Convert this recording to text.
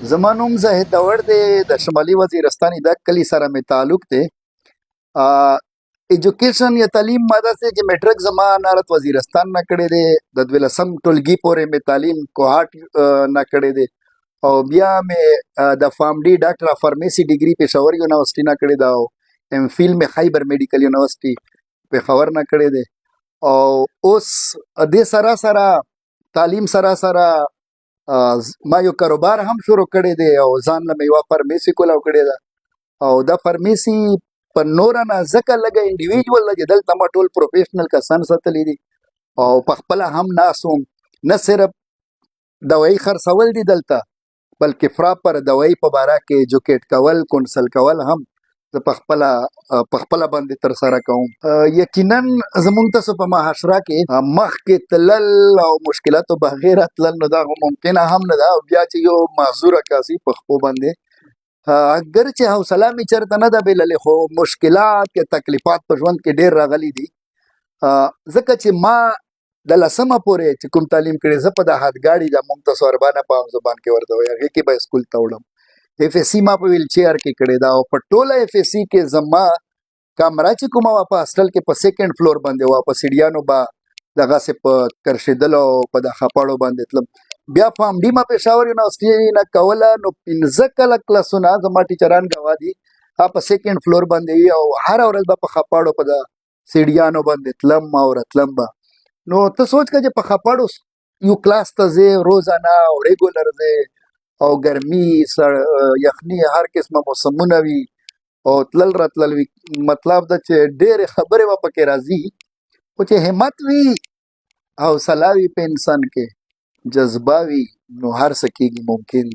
زمانوم زاهد داور دی د شمالي وزیرستان د کلی سره می تعلق دی. ایجوکیشن یا تعلیم ماده سے چې میټرک زما نارت وزیرستان نه کړی دی، د 12 ټولګي پورې می تعلیم کوهاټ نه کړی دی، او بیا می د فارم ډي ډاکټر اف فارمیسي ډیګري پېښور یونیورسيټي نه کړی دا، او ام فیل می خیبر میډیکل یونیورسيټي پېښور نه کړی دی. او اوس دې سره سره تعلیم سره سره ما یو کاروبار هم شروع کړی دی، او ځان له یوه فارمیسي کولاو کړې ده، او دا فارمیسي په نوره نه ځکه لږه انډیویجول ده چې دلته ما ټول پروفیشنل کسان ساتلي دي، او په خپله هم ناست وم. نه صرف دوایي خرڅول دي دلته، بلکې پراپر دوایي په باره کې ایجوکیټ کول، کونسل کول هم زه په خپله باندې ترسره کوم. یقینا زموږ تاسو په معاشره کې مخکې تلل او مشکلاتو بغیر تلل نو دا ممکنه هم نه ده، او بیا چې یو معذوره کاسي په خپو باندې اگر چې حوصله مې چېرته نه ده بللې، خو مشکلات یا تکلیفات په ژوند کې ډېر راغلي دي. ځکه چې ما د 10مه پورې چې کوم تعلیم کړی، زه په د هدګاړي د موږ ته سوربانه په عام زبان کې ورته وایي، هغې کې به سکول ته وړم. اف اس سی ما په ویل چیر کې کړی دا، او په ټوله اف اس سی کې زما کمره چې کومه وه په هاسټل کې په 2nd فلور باندې وه، په سیډیانو به دغسې په کرشېدلو او په د خپړو باندې تلم. بیا فارم ډي ما پېښور یونیورسيټي نه کوله، نو 15 کلاسونه زما ټیچران ګواه دي په 2nd فلور باندې وي، او هره ورځ به په خپړو په د سیډیانو باندې تلم او راتلم به. نو ته سوچ که چې په خپړو یو کلاس ته ځې روزانه او ریګولر ځې، او ګرمي یخني هر قسمه موسمونه وي، او تلل راتلل وي، مطلب ده چې ډېرې خبرې به پکې راځي، خو چې همت وي، حوصله وي په انسان کې، جذبه وي، نو هر څه کېږي ممکن.